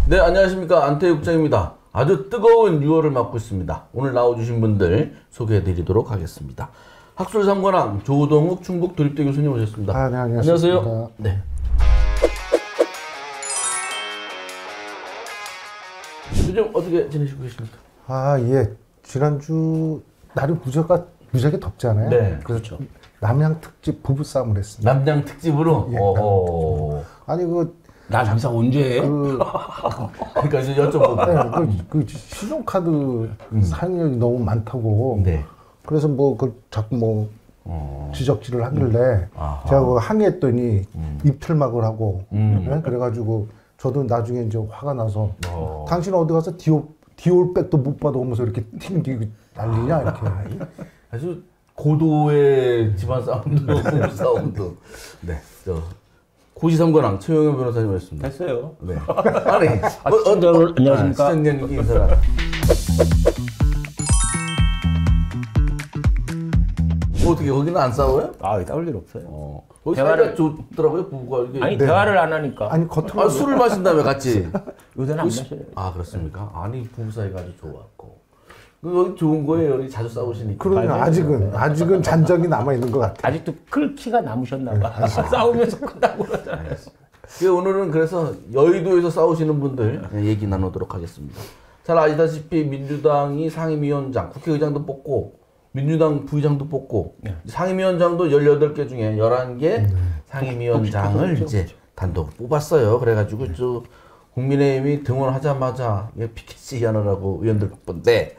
네, 안녕하십니까. 안태희 국장입니다. 아주 뜨거운 6월을 맞고 있습니다. 오늘 나와주신 분들 소개해드리도록 하겠습니다. 학술상관왕 조동욱 충북 도립대 교수님 오셨습니다. 네, 안녕하세요. 안녕하세요. 네. 요즘 어떻게 지내시고 계십니까? 예. 지난주 날이 무지하게 덥잖아요. 네, 그렇죠. 남양 특집 부부싸움을 했습니다. 남양 특집으로? 예, 아니 나 장사 언제 해? 그러니까 이제 여쭤보고. 네, 신용카드 사용량이 너무 많다고. 네. 그래서 자꾸 지적질을 하길래 제가 항의했더니 입틀막을 하고 네? 그래가지고 저도 나중에 이제 화가 나서 당신 어디 가서 디올백도 못 받아오면서 이렇게 튕기고 난리냐 이렇게. 아주 고도의 집안 싸움도 부부 싸움도. 네. 고시삼관왕 최영현 변호사님이었습니다. 됐어요. 네. 아니, 시청자들 안녕하십니까? 시청자님께 인사가. 어떻게 거기는 안 싸워요? 싸울 일 없어요. 거기 사이가 좋더라고요 부부가. 이게. 아니 대화를 안 하니까. 아니 겉으로 술을 마신다며 같이. 요새는 안 마셔요. 그렇습니까? 아니 부부 사이가 아주 좋았고. 그거 좋은 거예요. 여기 자주 싸우시니까. 그러면 아직은 잔적이 남아 있는 것 같아요. 아직도 클 키가 남으셨나 봐. 싸우면서 크다고 그러잖아요. 오늘은 그래서 여의도에서 싸우시는 분들 얘기 나누도록 하겠습니다. 잘 아시다시피 민주당이 상임위원장, 국회의장도 뽑고 민주당 부의장도 뽑고 상임위원장도 18개 중에 11개 상임위원장을 이제 단독 뽑았어요. 그래가지고 국민의힘이 등원하자마자 피켓 시위하느라고 의원들 뽑던데,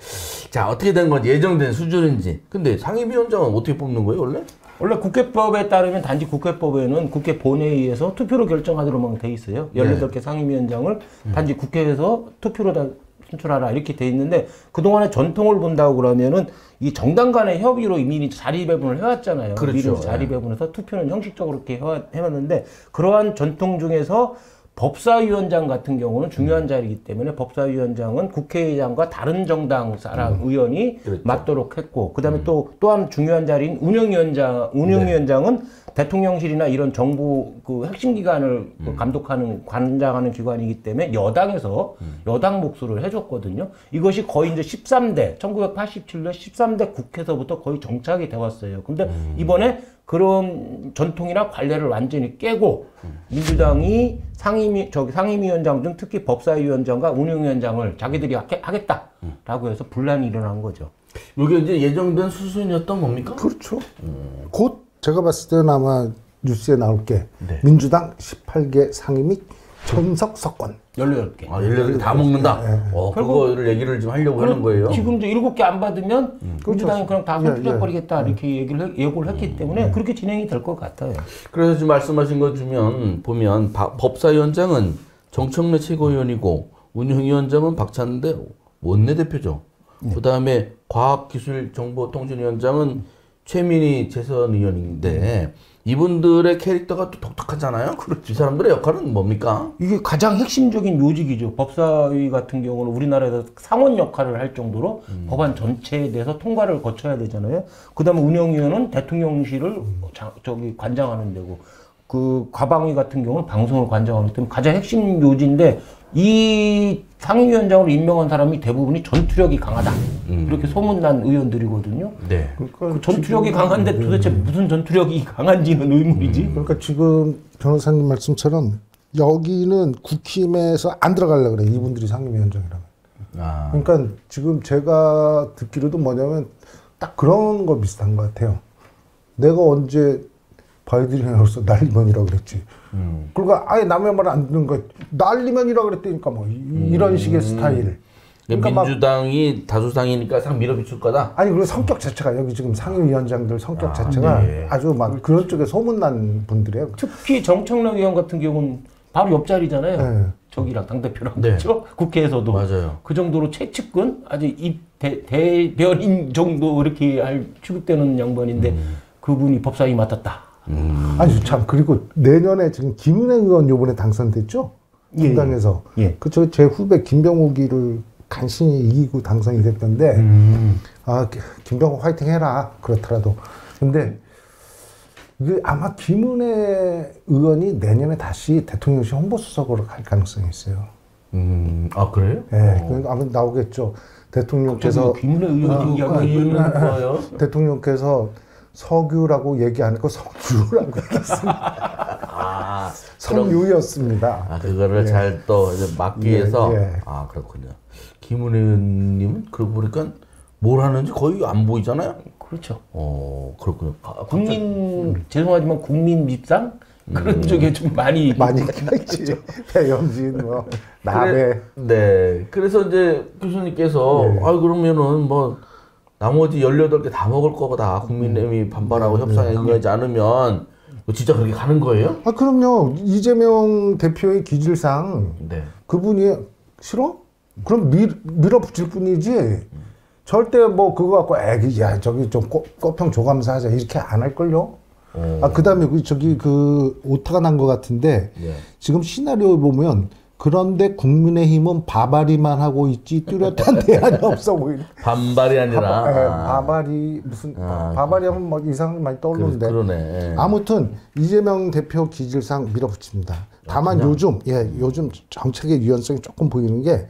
자 어떻게 된 건지 예정된 수준인지. 근데 상임위원장은 어떻게 뽑는 거예요 원래? 원래 국회법에 따르면 단지 국회법에는 국회 본회의에서 투표로 결정하도록 돼 있어요. 18개 상임위원장을 단지 국회에서 투표로 다 선출하라 이렇게 돼 있는데, 그동안의 전통을 본다고 그러면은 이 정당 간의 협의로 이미 자리 배분을 해왔잖아요. 그렇죠. 미리 자리 배분해서 투표는 형식적으로 이렇게 해왔는데, 그러한 전통 중에서 법사위원장 같은 경우는 중요한 자리이기 때문에 법사위원장은 국회의장과 다른 정당 사람 의원이 그렇죠. 맡도록 했고, 그다음에 또한 중요한 자리인 운영위원장은 대통령실이나 이런 정부 핵심 기관을 감독하는 관장하는 기관이기 때문에 여당에서 여당 몫을 해줬거든요. 이것이 거의 이제 13대 1987년 13대 국회에서부터 거의 정착이 돼 왔어요. 근데 이번에 그런 전통이나 관례를 완전히 깨고 민주당이 상임위원장 중 특히 법사위원장과 운영위원장을 자기들이 하겠다라고 해서 분란이 일어난 거죠. 이게 이제 예정된 수순이었던 겁니까? 그렇죠. 곧 제가 봤을 때는 아마 뉴스에 나올 게 민주당 18개 상임 및 전석 석권 18개. 18개 다 먹는다? 그거를 얘기를 좀 하려고 하는 거예요? 지금 이제 7개 안 받으면 민주당이 그냥 다 손투자버리겠다 이렇게 예고를 했기 때문에 그렇게 진행이 될 것 같아요. 그래서 지금 말씀하신 거 보면 법사위원장은 정청래 최고위원이고 운영위원장은 박찬대 원내대표죠. 그 다음에 과학기술정보통신위원장은 최민희 재선 의원인데 이분들의 캐릭터가 또 독특하잖아요. 그렇죠. 이 사람들의 역할은 뭡니까? 이게 가장 핵심적인 요직이죠. 법사위 같은 경우는 우리나라에서 상원 역할을 할 정도로 법안 전체에 대해서 통과를 거쳐야 되잖아요. 그다음에 운영위원은 대통령실을 관장하는 데고, 그 과방위 같은 경우는 방송을 관장하기 때문에 가장 핵심 요지인데, 이 상임위원장으로 임명한 사람이 대부분이 전투력이 강하다 이렇게 소문난 의원들이거든요. 네. 그러니까 그 전투력이 강한데 도대체 무슨 전투력이 강한지는 의문이지. 그러니까 지금 변호사님 말씀처럼 여기는 국힘에서 안 들어가려고 그래, 이분들이 상임위원장이라면. 그러니까 지금 제가 듣기로도 뭐냐면 딱 그런 거 비슷한 것 같아요. 내가 언제 바이든으로서 난리면이라고 그랬지. 그러니까 아예 남의 말 안 듣는 거 난리면이라고 그랬다니까 이런 식의 스타일. 그러니까 민주당이 다수당이니까 상 밀어붙일 거다? 아니, 그리고 성격 자체가 여기 지금 상임위원장들 성격 자체가 아주 막 그런 쪽에 소문난 분들이에요. 특히 정청래 의원 같은 경우는 바로 옆자리잖아요. 저기랑 당대표랑. 그렇죠? 국회에서도. 맞아요. 그 정도로 최측근, 아주 대변인 정도 이렇게 취급되는 양반인데 그분이 법사위 맡았다. 아니 참, 그리고 내년에 지금 김은혜 의원 요번에 당선됐죠? 정당에서. 그쵸, 제 후배 김병욱이를 간신히 이기고 당선이 됐던데, 김병욱 화이팅 해라, 그렇더라도. 근데 아마 김은혜 의원이 내년에 다시 대통령실 홍보수석으로 갈 가능성이 있어요. 아 그래요? 예, 아마 나오겠죠. 대통령께서 김은혜 의원님 이야기는 좋아요. 대통령께서 석유라고 얘기 안 했고 석유라고 얘기했습니다. 아, 석유였습니다. 아 그거를 잘 또 막기 위해서. 예. 아 그렇군요. 김은혜 의원님은 그러고 보니까 뭘 하는지 거의 안 보이잖아요. 그렇죠. 그렇군요. 죄송하지만 국민 밉상 그런 쪽에 좀 많이 있지. 배영진, 뭐 나베. 네. 그래서 이제 교수님께서 그러면은 뭐 나머지 18개 다 먹을 거다. 국민의힘이 반발하고 협상에 응하지 않으면 진짜 그렇게 가는 거예요? 아 그럼요. 이재명 대표의 기질상 그분이 싫어? 그럼 밀어붙일 뿐이지. 절대 뭐 그거 갖고 야 저기 좀 꽃평 줘가면서 하자 이렇게 안 할걸요. 아 그다음에 그 오타가 난 것 같은데 지금 시나리오 보면 그런데 국민의힘은 바바리만 하고 있지 뚜렷한 대안이 없어 보이네. 반발이 아니라 바바리 무슨 바바리 하면 막 이상하게 많이 떠오르는데. 그러네. 아무튼 이재명 대표 기질상 밀어붙입니다. 다만 요즘 정책의 유연성이 조금 보이는 게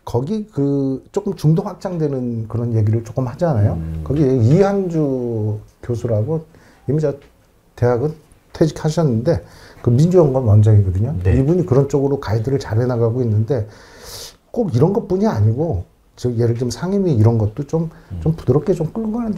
거기 그 조금 중도 확장되는 그런 얘기를 조금 하잖아요. 거기 이한주 교수라고 이미 저 대학은 퇴직하셨는데 그 민주연구원 원장이거든요. 이분이 그런 쪽으로 가이드를 잘 해나가고 있는데 꼭 이런 것뿐이 아니고 예를 들면 상임위 이런 것도 좀 부드럽게 좀 끌고 가는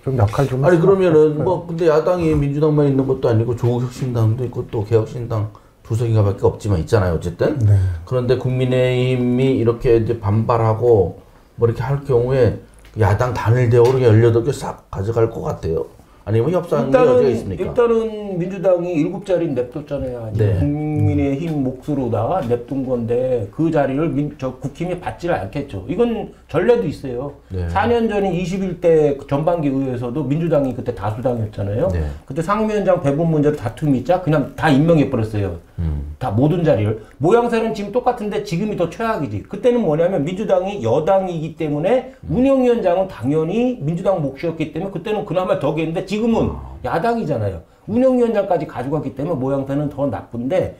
좀 역할 좀. 아니 그러면은 뭐 근데 야당이 민주당만 있는 것도 아니고 조국혁신당도 있고 또 개혁신당 두세 개가밖에 없지만 있잖아요 어쨌든. 그런데 국민의힘이 이렇게 이제 반발하고 뭐 이렇게 할 경우에 야당 단일 대우로 18개 싹 가져갈 것 같아요. 아니면 협상이 여지가 있습니까? 일단은 민주당이 7자리 냅뒀잖아요. 국민의힘 몫으로다가 냅둔 건데 그 자리를 국힘이 받지를 않겠죠. 이건 전례도 있어요. 4년 전인 21대 전반기 의회에서도 민주당이 그때 다수당이었잖아요. 그때 상임위원장 배분 문제로 다툼이 있자 그냥 다 임명해버렸어요. 다 모든 자리를. 모양새는 지금 똑같은데 지금이 더 최악이지. 그때는 뭐냐면 민주당이 여당이기 때문에 운영위원장은 당연히 민주당 몫이었기 때문에 그때는 그나마 덕이었는데 지금은 야당이잖아요. 운영위원장까지 가져갔기 때문에 모양새는 더 나쁜데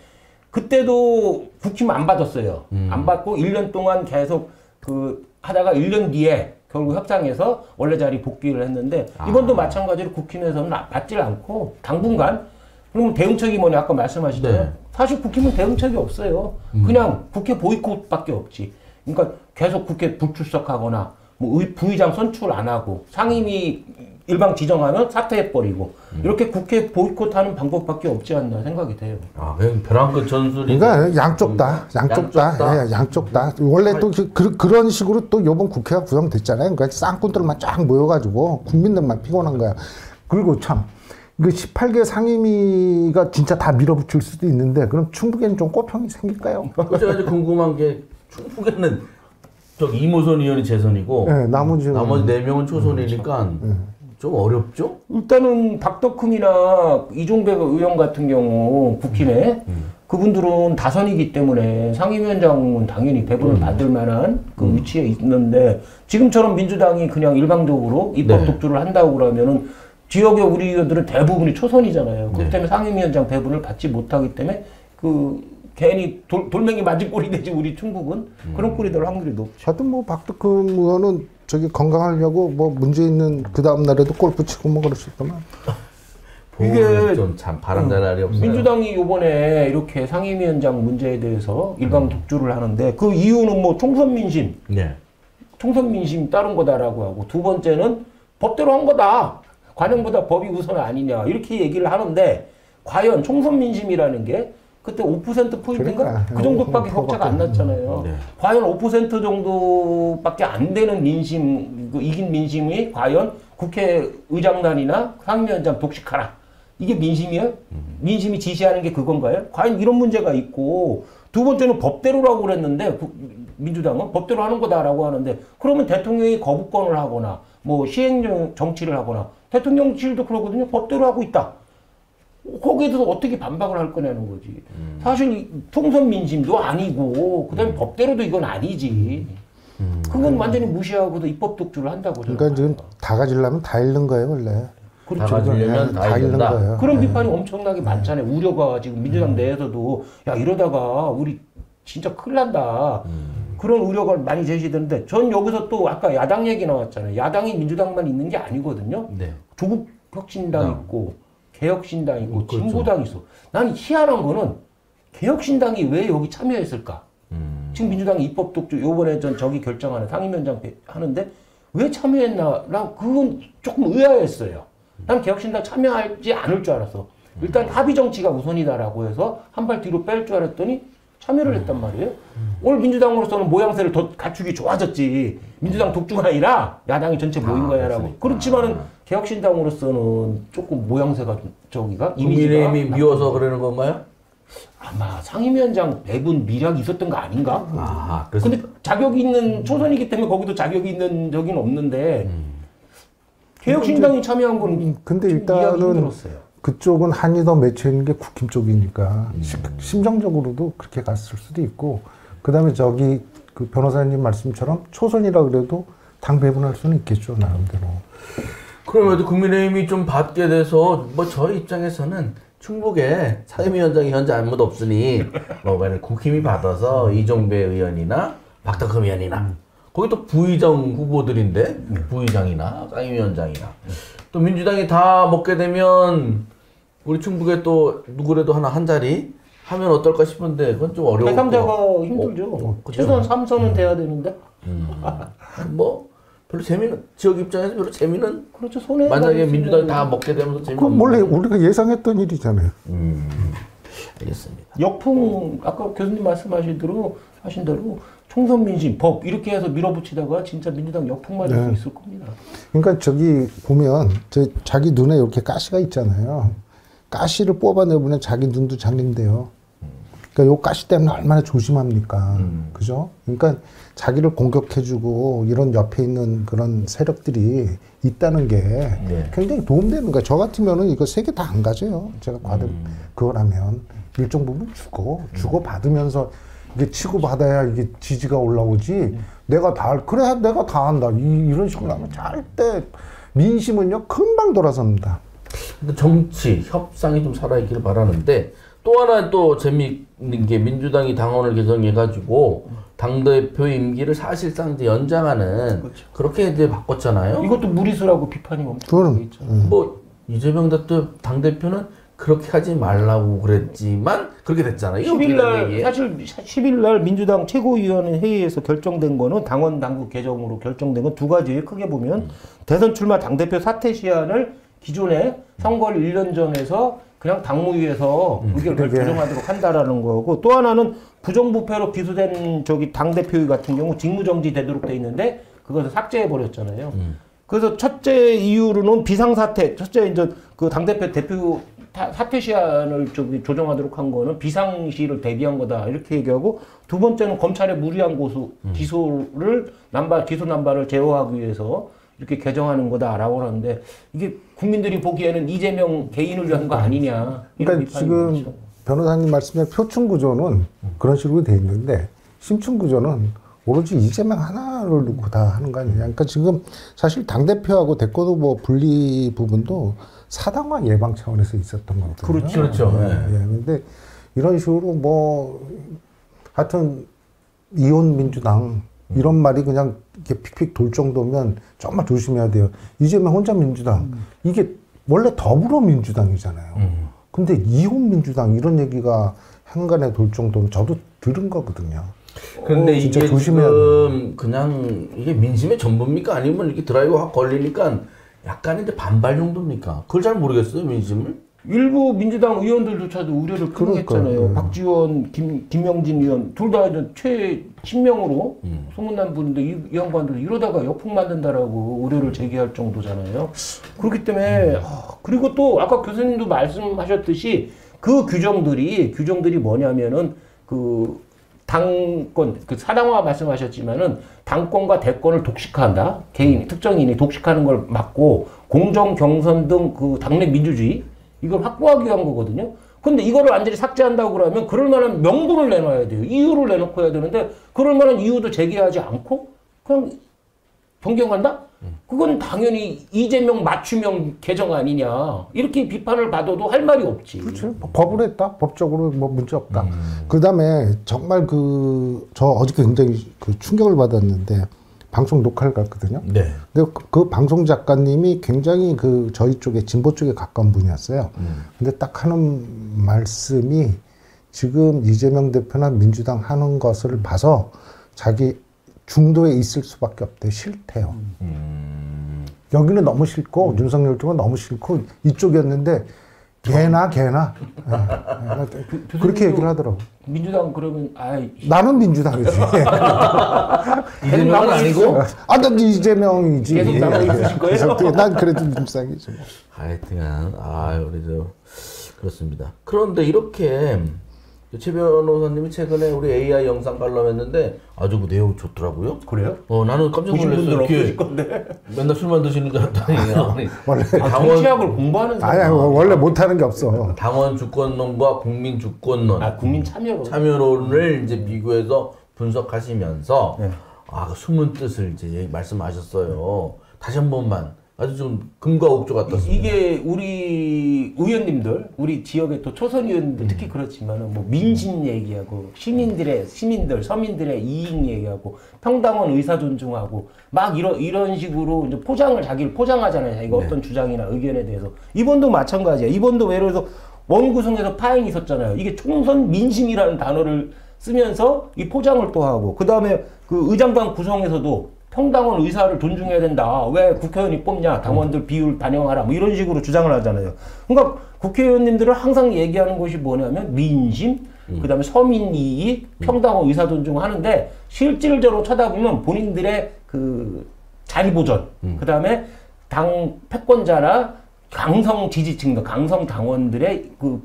그때도 국힘 안 받았어요. 안 받고 1년 동안 계속 하다가 1년 뒤에 결국 협상해서 원래 자리 복귀를 했는데 이번도 마찬가지로 국힘에서는 받질 않고 당분간 그럼 대응책이 뭐냐 아까 말씀하시잖아요. 사실 국힘은 대응책이 없어요. 그냥 국회 보이콧밖에 없지. 그러니까 계속 국회 불출석하거나 뭐 부의장 선출 안 하고 상임위 일방 지정하면 사퇴해버리고 이렇게 국회 보이콧하는 방법밖에 없지 않나 생각이 돼요. 아, 그냥 벼랑 끝 전술이. 그러니까 양쪽 다. 양쪽 다. 원래 또 그런 식으로 또 이번 국회가 구성됐잖아요. 그러니까 쌍꾼들만 쫙 모여가지고 국민들만 피곤한 거야. 그리고 참. 그 18개 상임위가 진짜 다 밀어붙일 수도 있는데 그럼 충북에는 좀 꼬평이 생길까요? 제가 이제 궁금한 게 충북에는 이모선 의원이 재선이고 나머지 4명은 초선이니까 좀 어렵죠? 일단은 박덕흠이나 이종배 의원 같은 경우 국힘에 그분들은 다선이기 때문에 상임위원장은 당연히 배분을 받을 만한 그 위치에 있는데 지금처럼 민주당이 그냥 일방적으로 입법 독주를 한다고 그러면은 지역의 우리 의원들은 대부분이 초선이잖아요. 그렇기 때문에 상임위원장 배분을 받지 못하기 때문에 괜히 돌멩이 맞은 꼴이 되지 우리 충북은 그런 꼴이 될 확률이 높죠. 하여튼 뭐 박덕흠 의원은 건강하려고 뭐 문제 있는 그 다음 날에도 골프 치고 뭐 그랬었더만. 이게 좀 참 바람잘 날이 없어요. 민주당이 이번에 이렇게 상임위원장 문제에 대해서 일방 독주를 하는데 그 이유는 뭐 총선 민심, 총선 민심 따른 거다라고 하고 두 번째는 법대로 한 거다. 관행보다 법이 우선 아니냐 이렇게 얘기를 하는데 과연 총선 민심이라는 게 그때 5%포인트인가? 그 정도밖에 격차가 안 났잖아요. 과연 5% 정도밖에 안 되는 민심, 이긴 민심이 과연 국회의장단이나 상임위원장 독식하라. 이게 민심이에요? 민심이 지시하는 게 그건가요? 과연 이런 문제가 있고 두 번째는 법대로라고 그랬는데 민주당은 법대로 하는 거다라고 하는데 그러면 대통령이 거부권을 하거나 뭐 시행 정치를 하거나 대통령실도 그러거든요. 법대로 하고 있다. 거기에 대해서 어떻게 반박을 할 거냐는 거지. 사실 총선 민심도 아니고 그다음에 법대로도 이건 아니지. 그건 완전히 무시하고도 입법 독주를 한다고. 그러니까 지금 다 가지려면 다 잃는 거예요 원래. 그렇죠. 다 가지려면 다 잃는 거예요. 그런 비판이 엄청나게 많잖아요. 우려가 지금 민주당 내에서도 야 이러다가 우리 진짜 큰일 난다. 그런 우려가 많이 제시되는데 전 여기서 또 아까 야당 얘기 나왔잖아요. 야당이 민주당만 있는 게 아니거든요. 네. 조국 혁신당 있고 개혁신당 있고 그렇죠. 진보당 있어. 난 희한한 거는 개혁신당이 왜 여기 참여했을까? 지금 민주당이 입법 독주 요번에 저기 결정하는 상임위원장 하는데 왜 참여했나? 난 그건 조금 의아했어요. 난 개혁신당 참여하지 않을 줄 알았어. 일단 합의 정치가 우선이다라고 해서 한 발 뒤로 뺄 줄 알았더니 참여를 했단 말이에요. 오늘 민주당으로서는 모양새를 더 갖추기 좋아졌지. 민주당 독주가 아니라 야당이 전체 모인 거야라고. 그렇지만은 개혁신당으로서는 조금 모양새가 저기가 이미지가 국민의힘이 미워서 그러는 건가요? 아마 상임위원장 배분 미략이 있었던 거 아닌가? 아, 그래서 근데 자격이 있는 초선이기 때문에 거기도 자격이 있는 적은 없는데 개혁신당이 참여한 건 근데 좀 이해하기 일단은 힘들었어요. 그쪽은 한이 더 맺혀 있는 게 국힘 쪽이니까 심정적으로도 그렇게 갔을 수도 있고 그다음에 저기 그 변호사님 말씀처럼 초선이라 그래도 당 배분할 수는 있겠죠 나름대로. 그럼에도 국민의힘이 좀 받게 돼서 뭐 저희 입장에서는 충북에 상임위원장이 현재 아무도 없으니 뭐 국힘이 받아서 이종배 의원이나 박덕흠 의원이나 거기 또 부의장 후보들인데 부의장이나 상임위원장이나 또 민주당이 다 먹게 되면 우리 충북에 또 누구라도 하나 한 자리 하면 어떨까 싶은데 그건 좀 어려워. 대상자가 힘들죠. 최소한 3선은 돼야 되는데. 뭐 별로 재미는 지역 입장에서 별로 재미는 그렇죠. 손해 만약에 민주당이 다 먹게 되면서 재미는 그건 원래 우리가 예상했던 일이잖아요. 알겠습니다. 역풍 아까 교수님 말씀하신 대로 총선 민심 법 이렇게 해서 밀어붙이다가 진짜 민주당 역풍 맞을 수 있을 겁니다. 그러니까 저기 보면 자기 눈에 이렇게 가시가 있잖아요. 가시를 뽑아내보면 자기 눈도 장린대요. 그러니까 요 가시 때문에 얼마나 조심합니까? 그죠? 그러니까 자기를 공격해주고 이런 옆에 있는 그런 세력들이 있다는 게 굉장히 도움되는 거예요. 저 같으면은 이거 세 개 다 안 가져요. 제가 그거라면 일정 부분 주고 받으면서 이게 치고받아야 이게 지지가 올라오지. 내가 다 한다. 이런 식으로 하면 절대 민심은요 금방 돌아섭니다. 근데 정치 협상이 좀 살아있기를 바라는데 또 하나 또 재미있는 게 민주당이 당원을 개정해가지고 당대표 임기를 사실상 이제 연장하는 그렇게 이제 바꿨잖아요. 이것도 무리수라고 비판이 엄청 있죠. 뭐 이재명 당대표는 그렇게 하지 말라고 그랬지만 그렇게 됐잖아요. 10일날 사실 10일날 민주당 최고위원 회의에서 결정된 거는 당원 당규 개정으로 결정된 건 두 가지예요. 크게 보면 대선 출마 당대표 사퇴 시한을 기존에 선거를 1년 전에서 그냥 당무위에서 의결을 조정하도록 한다라는 거고 또 하나는 부정부패로 기소된 저기 당대표 같은 경우 직무정지 되도록 돼 있는데 그것을 삭제해 버렸잖아요. 그래서 첫째 이유로는 비상사태, 첫째 이제 그 당대표 대표 사퇴 시한을 저기 조정하도록 한 거는 비상시를 대비한 거다 이렇게 얘기하고 두 번째는 검찰의 무리한 기소를 기소 남발을 제어하기 위해서 이렇게 개정하는 거다라고 하는데 이게 국민들이 보기에는 이재명 개인을 위한 거 아니냐. 그러니까 지금 거죠. 변호사님 말씀에 표층 구조는 그런 식으로 돼 있는데 심층 구조는 오로지 이재명 하나를 놓고 다 하는 거 아니냐. 그러니까 지금 사실 당대표하고 대권 후보 분리 부분도 사당화 예방 차원에서 있었던 거거든요. 그렇죠. 근데 이런 식으로 뭐 하여튼 이혼 민주당 이런 말이 그냥 이렇게 픽픽 돌 정도면 정말 조심해야 돼요. 이재명 혼자 민주당. 이게 원래 더불어민주당이잖아요. 근데 이혼 민주당 이런 얘기가 한간에 돌 정도면 저도 들은 거거든요. 그런데 진짜 이게 조심해야 지금 그냥 이게 민심의 전부입니까? 아니면 이렇게 드라이브 확 걸리니까 약간 이제 반발 정도입니까? 그걸 잘 모르겠어요, 민심을. 일부 민주당 의원들조차도 우려를 크겠잖아요. 박지원, 김영진 의원 둘 다 최친명으로 소문난 분인데 이 양반들 이러다가 역풍 만든다라고 우려를 제기할 정도잖아요. 그렇기 때문에 그리고 또 아까 교수님도 말씀하셨듯이 그 규정들이 뭐냐면은 그 당권, 그 사당화 말씀하셨지만은 당권과 대권을 독식한다. 특정인이 독식하는 걸 막고 공정 경선 등 그 당내 민주주의 이걸 확보하기 위한 거거든요. 근데 이거를 완전히 삭제한다고 그러면 그럴 만한 명분을 내놔야 돼요. 이유를 내놓고 해야 되는데 그럴 만한 이유도 제기하지 않고 그냥 변경한다? 그건 당연히 이재명 맞춤형 개정 아니냐. 이렇게 비판을 받아도 할 말이 없지. 그렇죠. 법을 했다. 법적으로 뭐 문제 없다. 그다음에 정말 저 어저께 굉장히 그 충격을 받았는데 방송 녹화를 갔거든요. 네. 근데 그 방송 작가님이 굉장히 그 저희 쪽에 진보 쪽에 가까운 분이었어요. 근데 딱 하는 말씀이 지금 이재명 대표나 민주당 하는 것을 봐서 자기 중도에 있을 수밖에 없대. 싫대요. 여기는 너무 싫고 윤석열 쪽은 너무 싫고 이쪽이었는데 개나 그렇게 얘기를 하더라고. 민주당 그러면 나는 민주당이지. 이재명은 아니고 난 이재명이지. 계속 남아 있으실 거예요? 난 그래도 민주당이지. 하여튼간 우리 그렇습니다. 그런데 이렇게 최 변호사님이 최근에 우리 AI 영상 관람했는데 아주 그 내용 좋더라고요. 그래요? 나는 깜짝 놀랐어요. 없으실 건데. 맨날 술만 드시는 줄 알았더니 원래 정치학을 공부하는 사람. 아니야 원래 못하는 게 없어. 당원 주권론과 국민 주권론, 국민 참여론. 참여론을 이제 비교해서 분석하시면서 네. 그 숨은 뜻을 이제 말씀하셨어요. 다시 한 번만 아주 좀 금과 옥조 같았습니다. 이게 우리 의원님들, 우리 지역의 또 초선 의원님들 특히 그렇지만은 뭐 민심 얘기하고 시민들, 서민들의 이익 얘기하고 평당원 의사 존중하고 막 이런 식으로 이제 자기를 포장하잖아요. 자기가 네. 어떤 주장이나 의견에 대해서. 이번도 마찬가지야. 이번도 예를 들어서 원구성에서 파행이 있었잖아요. 이게 총선 민심이라는 단어를 쓰면서 이 포장을 또 하고, 그 다음에 그 의장단 구성에서도 평당원 의사를 존중해야 된다. 왜 국회의원이 뽑냐? 당원들 비율 반영하라. 뭐 이런 식으로 주장을 하잖아요. 그러니까 국회의원님들은 항상 얘기하는 것이 뭐냐면 민심, 그다음에 서민 이익, 평당원 의사 존중하는데 실질적으로 쳐다보면 본인들의 그 자리 보전, 그다음에 당 패권자나 강성 지지층들, 강성 당원들의 그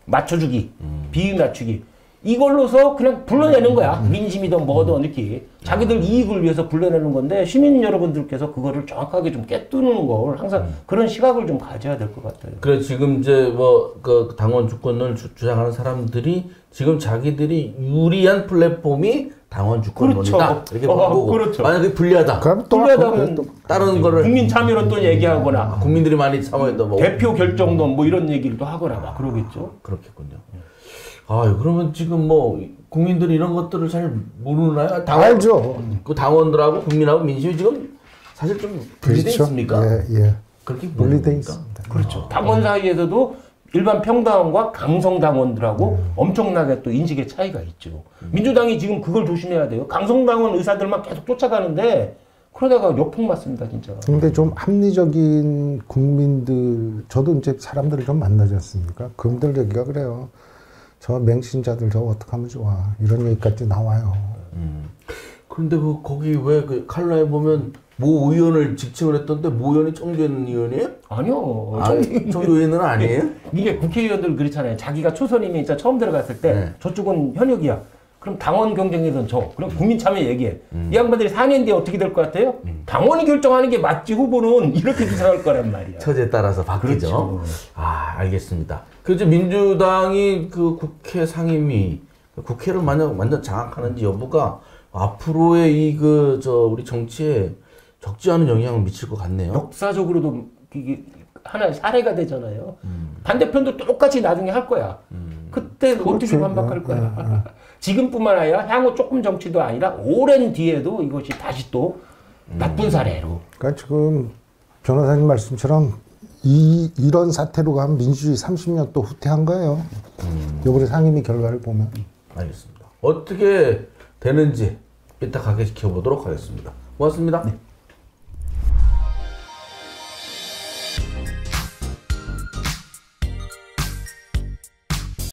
맞춰주기, 비율 맞추기. 이걸로서 그냥 불러내는 거야. 민심이든 뭐든 이렇게 자기들 이익을 위해서 불러내는 건데, 시민 여러분들께서 그거를 정확하게 좀 깨뜨리는 걸 항상 그런 시각을 좀 가져야 될 것 같아요. 그래 지금 이제 그 당원 주권을 주장하는 사람들이 지금 자기들이 유리한 플랫폼이 당원 주권론이다. 그렇죠. 이렇게 보고 그렇죠. 만약에 불리하다. 그럼 또 불리하다면 다른 거를 국민 참여론 또 얘기하거나 국민들이 많이 참여했던 뭐 대표 결정론 뭐 이런 얘기를 또 하거나 막 그러겠죠. 그렇겠군요. 그러면 지금 뭐 국민들이 이런 것들을 잘 모르나요? 알죠. 그 당원들하고 국민하고 민심이 지금 사실 좀 분리돼 그렇죠. 있습니까? 예. 그렇게 분리돼 보입니까? 있습니다. 그렇죠. 당원 사이에서도 일반 평당원과 강성 당원들하고 엄청나게 또 인식의 차이가 있죠. 민주당이 지금 그걸 조심해야 돼요. 강성 당원 의사들만 계속 쫓아가는데 그러다가 역풍 맞습니다, 진짜. 근데 좀 합리적인 국민들, 저도 이제 사람들을 좀 만나지 않습니까? 그분들 얘기가 그래요. 저 맹신자들 저거 어떡하면 좋아. 이런 얘기까지 나와요. 그런데 거기 왜 그 칼럼에 보면 모 의원을 직칭을 했던데 모 의원이 정재현 의원이에요? 아니요. 정재 의원은 아니에요? 이게 국회의원들 그렇잖아요. 자기가 초선이면 진짜 처음 들어갔을 때 네. 저쪽은 현역이야. 그럼 당원 경쟁에선 그럼 국민 참여 얘기해. 이 양반들이 4년 뒤에 어떻게 될 것 같아요? 당원이 결정하는 게 맞지, 후보는. 이렇게 주장할 거란 말이야. 처제에 따라서 바뀌죠. 그렇죠. 알겠습니다. 그래서 민주당이 그 국회 상임위, 국회를 완전 장악하는지 여부가 앞으로의 우리 정치에 적지 않은 영향을 미칠 것 같네요. 역사적으로도 이게 하나의 사례가 되잖아요. 반대편도 똑같이 나중에 할 거야. 그때 어떻게 반박할 거야. 지금뿐만 아니라 향후 조금 정치도 아니라 오랜 뒤에도 이것이 다시 또 나쁜 사례로. 그러니까 지금 변호사님 말씀처럼 이런 사태로 가면 민주주의 30년 또 후퇴한 거예요. 이번에 상임위 결과를 보면. 알겠습니다. 어떻게 되는지 삐딱하게 지켜보도록 하겠습니다. 고맙습니다. 네.